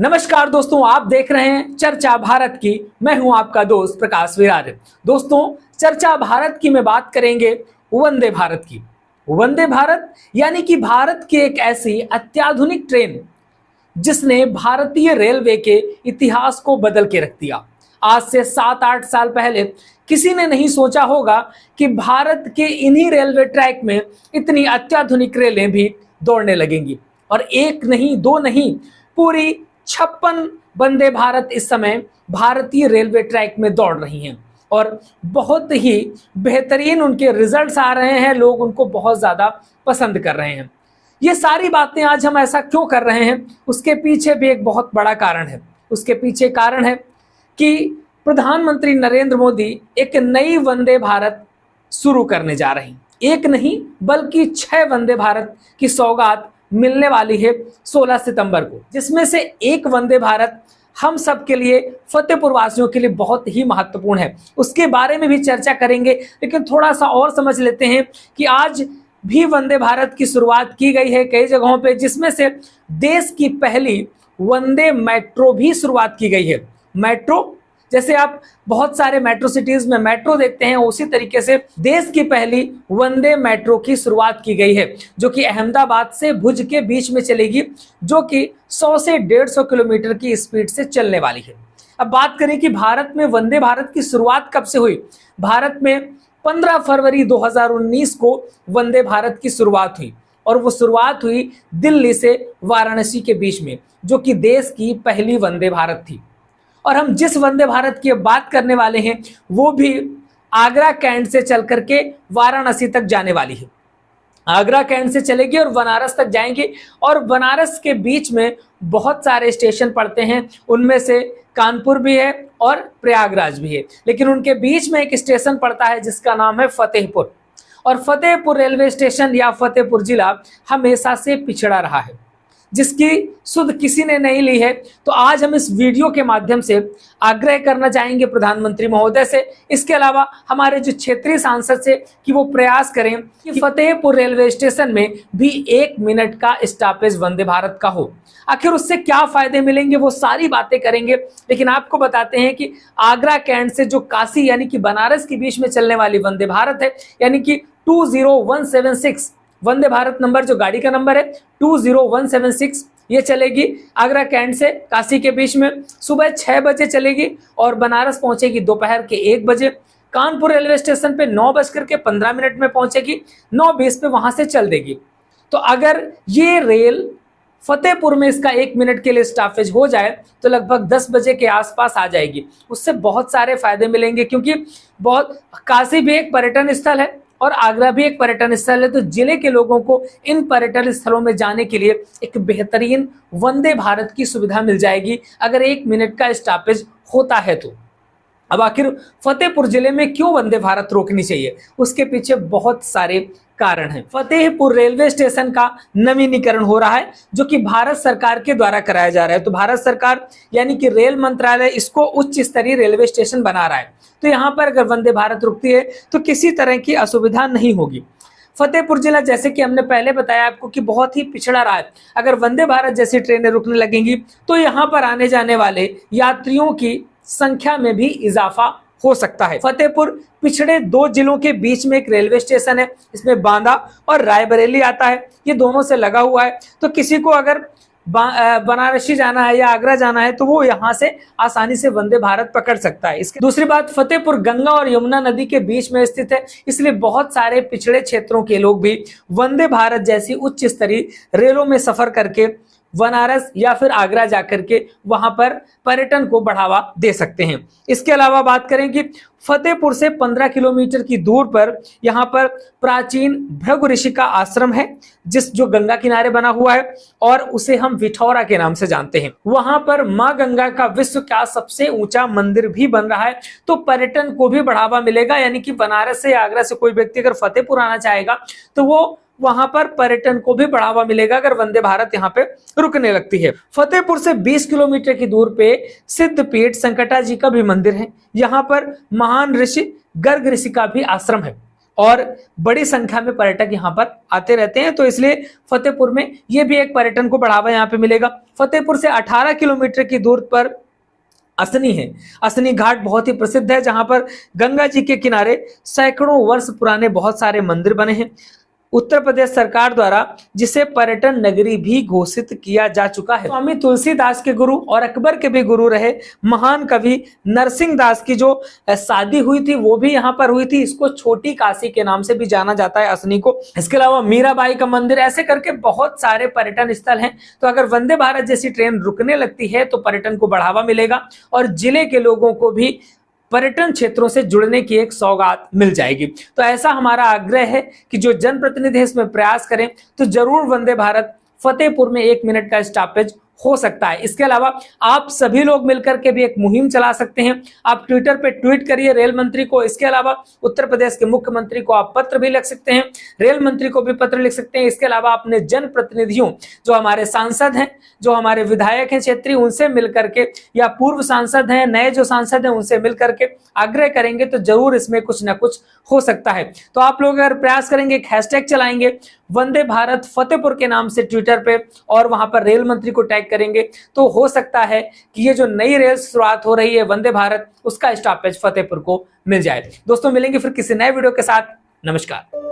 नमस्कार दोस्तों, आप देख रहे हैं चर्चा भारत की। मैं हूं आपका दोस्त प्रकाश विराज। दोस्तों, चर्चा भारत की में बात करेंगे वंदे भारत की। वंदे भारत यानी कि भारत की एक ऐसी अत्याधुनिक ट्रेन जिसने भारतीय रेलवे के इतिहास को बदल के रख दिया। आज से 7-8 साल पहले किसी ने नहीं सोचा होगा कि भारत के इन्हीं रेलवे ट्रैक में इतनी अत्याधुनिक रेलें भी दौड़ने लगेंगी। और एक नहीं, दो नहीं, पूरी 56 वंदे भारत इस समय भारतीय रेलवे ट्रैक में दौड़ रही हैं और बहुत ही बेहतरीन उनके रिजल्ट्स आ रहे हैं। लोग उनको बहुत ज़्यादा पसंद कर रहे हैं। ये सारी बातें आज हम ऐसा क्यों कर रहे हैं, उसके पीछे भी एक बहुत बड़ा कारण है। उसके पीछे कारण है कि प्रधानमंत्री नरेंद्र मोदी एक नई वंदे भारत शुरू करने जा रहे हैं। एक नहीं बल्कि 6 वंदे भारत की सौगात मिलने वाली है 16 सितंबर को, जिसमें से एक वंदे भारत हम सब के लिए, फतेहपुर वासियों के लिए बहुत ही महत्वपूर्ण है। उसके बारे में भी चर्चा करेंगे, लेकिन थोड़ा सा और समझ लेते हैं कि आज भी वंदे भारत की शुरुआत की गई है कई जगहों पे, जिसमें से देश की पहली वंदे मेट्रो भी शुरुआत की गई है। मेट्रो जैसे आप बहुत सारे मेट्रो सिटीज में मेट्रो देखते हैं, उसी तरीके से देश की पहली वंदे मेट्रो की शुरुआत की गई है, जो कि अहमदाबाद से भुज के बीच में चलेगी, जो कि 100 से 150 किलोमीटर की स्पीड से चलने वाली है। अब बात करें कि भारत में वंदे भारत की शुरुआत कब से हुई। भारत में 15 फरवरी 2019 को वंदे भारत की शुरुआत हुई और वो शुरुआत हुई दिल्ली से वाराणसी के बीच में, जो कि देश की पहली वंदे भारत थी। और हम जिस वंदे भारत की बात करने वाले हैं वो भी आगरा कैंट से चल करके वाराणसी तक जाने वाली है। आगरा कैंट से चलेगी और बनारस तक जाएंगी, और बनारस के बीच में बहुत सारे स्टेशन पड़ते हैं, उनमें से कानपुर भी है और प्रयागराज भी है। लेकिन उनके बीच में एक स्टेशन पड़ता है जिसका नाम है फतेहपुर। और फतेहपुर रेलवे स्टेशन या फतेहपुर जिला हमेशा से पिछड़ा रहा है, जिसकी सुध किसी ने नहीं ली है। तो आज हम इस वीडियो के माध्यम से आग्रह करना चाहेंगे प्रधानमंत्री महोदय से, इसके अलावा हमारे जो क्षेत्रीय सांसद से, कि वो प्रयास करें कि फतेहपुर रेलवे स्टेशन में भी 1 मिनट का स्टॉपेज वंदे भारत का हो। आखिर उससे क्या फायदे मिलेंगे वो सारी बातें करेंगे, लेकिन आपको बताते हैं कि आगरा कैंट से जो काशी यानी कि बनारस के बीच में चलने वाली वंदे भारत है, यानी कि 20176 वंदे भारत नंबर, जो गाड़ी का नंबर है 20176, ये चलेगी आगरा कैंट से काशी के बीच में। सुबह 6 बजे चलेगी और बनारस पहुंचेगी दोपहर के 1 बजे। कानपुर रेलवे स्टेशन पे 9:15 में पहुंचेगी, 9:20 पे वहां से चल देगी। तो अगर ये रेल फतेहपुर में इसका 1 मिनट के लिए स्टॉपेज हो जाए तो लगभग 10 बजे के आसपास आ जाएगी। उससे बहुत सारे फायदे मिलेंगे, क्योंकि काशी भी एक पर्यटन स्थल है और आगरा भी एक पर्यटन स्थल है। तो जिले के लोगों को इन पर्यटन स्थलों में जाने के लिए एक बेहतरीन वंदे भारत की सुविधा मिल जाएगी अगर 1 मिनट का स्टॉपेज होता है तो। अब आखिर फतेहपुर जिले में क्यों वंदे भारत रोकनी चाहिए, उसके पीछे बहुत सारे कारण हैं। फतेहपुर रेलवे स्टेशन का नवीनीकरण हो रहा है, जो कि भारत सरकार के द्वारा कराया जा रहा है। तो भारत सरकार यानी कि रेल मंत्रालय इसको उच्च स्तरीय रेलवे स्टेशन बना रहा है। तो यहाँ पर अगर वंदे भारत रुकती है तो किसी तरह की असुविधा नहीं होगी। फतेहपुर जिला, जैसे कि हमने पहले बताया आपको, कि बहुत ही पिछड़ा रहा है। अगर वंदे भारत जैसी ट्रेनें रुकने लगेंगी तो यहाँ पर आने जाने वाले यात्रियों की संख्या में भी इजाफा हो सकता है। फतेहपुर पिछड़े 2 जिलों के बीच में एक रेलवे स्टेशन है, इसमें बांदा और रायबरेली आता है, ये दोनों से लगा हुआ है। तो किसी को अगर बनारसी जाना है या आगरा जाना है तो वो यहाँ से आसानी से वंदे भारत पकड़ सकता है। इसकी दूसरी बात, फतेहपुर गंगा और यमुना नदी के बीच में स्थित है, इसलिए बहुत सारे पिछड़े क्षेत्रों के लोग भी वंदे भारत जैसी उच्च स्तरीय रेलों में सफर करके बनारस या फिर आगरा जाकर के वहां पर पर्यटन को बढ़ावा दे सकते हैं। इसके अलावा बात करें कि फतेहपुर से 15 किलोमीटर की दूर पर यहाँ पर प्राचीन भृगु ऋषि का आश्रम है, जो गंगा किनारे बना हुआ है और उसे हम विठौरा के नाम से जानते हैं। वहां पर माँ गंगा का विश्व का सबसे ऊंचा मंदिर भी बन रहा है, तो पर्यटन को भी बढ़ावा मिलेगा। यानी कि बनारस से आगरा से कोई व्यक्ति अगर फतेहपुर आना चाहेगा तो वो वहां पर पर्यटन को भी बढ़ावा मिलेगा अगर वंदे भारत यहाँ पे रुकने लगती है। फतेहपुर से 20 किलोमीटर की दूर पे सिद्धपीठ संकटा जी का भी मंदिर है। यहाँ पर महान ऋषि गर्ग ऋषि का भी आश्रम है। और बड़ी संख्या में पर्यटक यहाँ पर आते रहते हैं, तो इसलिए फतेहपुर में ये भी एक पर्यटन को बढ़ावा यहाँ पे मिलेगा। फतेहपुर से 18 किलोमीटर की दूर पर असनी है। असनी घाट बहुत ही प्रसिद्ध है, जहां पर गंगा जी के किनारे सैकड़ों वर्ष पुराने बहुत सारे मंदिर बने हैं। उत्तर प्रदेश सरकार द्वारा जिसे पर्यटन नगरी भी घोषित किया जा चुका है। स्वामी तुलसीदास के गुरु और अकबर के भी गुरु रहे महान कवि नरसिंह दास की जो शादी हुई थी वो भी यहाँ पर हुई थी। इसको छोटी काशी के नाम से भी जाना जाता है असनी को। इसके अलावा मीराबाई का मंदिर, ऐसे करके बहुत सारे पर्यटन स्थल हैं। तो अगर वंदे भारत जैसी ट्रेन रुकने लगती है तो पर्यटन को बढ़ावा मिलेगा और जिले के लोगों को भी पर्यटन क्षेत्रों से जुड़ने की एक सौगात मिल जाएगी। तो ऐसा हमारा आग्रह है कि जो जनप्रतिनिधि इसमें प्रयास करें तो जरूर वंदे भारत फतेहपुर में 1 मिनट का स्टॉपेज हो सकता है। इसके अलावा आप सभी लोग मिलकर के भी एक मुहिम चला सकते हैं। आप ट्विटर पे ट्वीट करिए रेल मंत्री को। इसके अलावा उत्तर प्रदेश के मुख्यमंत्री को आप पत्र भी लिख सकते हैं, रेल मंत्री को भी पत्र लिख सकते हैं। इसके अलावा अपने जनप्रतिनिधियों, जो हमारे सांसद हैं, जो हमारे विधायक हैं क्षेत्रीय, उनसे मिलकर के, या पूर्व सांसद हैं, नए जो सांसद हैं, उनसे मिलकर के आग्रह करेंगे तो जरूर इसमें कुछ ना कुछ हो सकता है। तो आप लोग अगर प्रयास करेंगे, एक हैशटैग चलाएंगे वंदे भारत फतेहपुर के नाम से ट्विटर पे, और वहां पर रेल मंत्री को टैग करेंगे, तो हो सकता है कि ये जो नई रेल शुरुआत हो रही है वंदे भारत, उसका स्टॉपेज फतेहपुर को मिल जाए। दोस्तों मिलेंगे फिर किसी नए वीडियो के साथ। नमस्कार।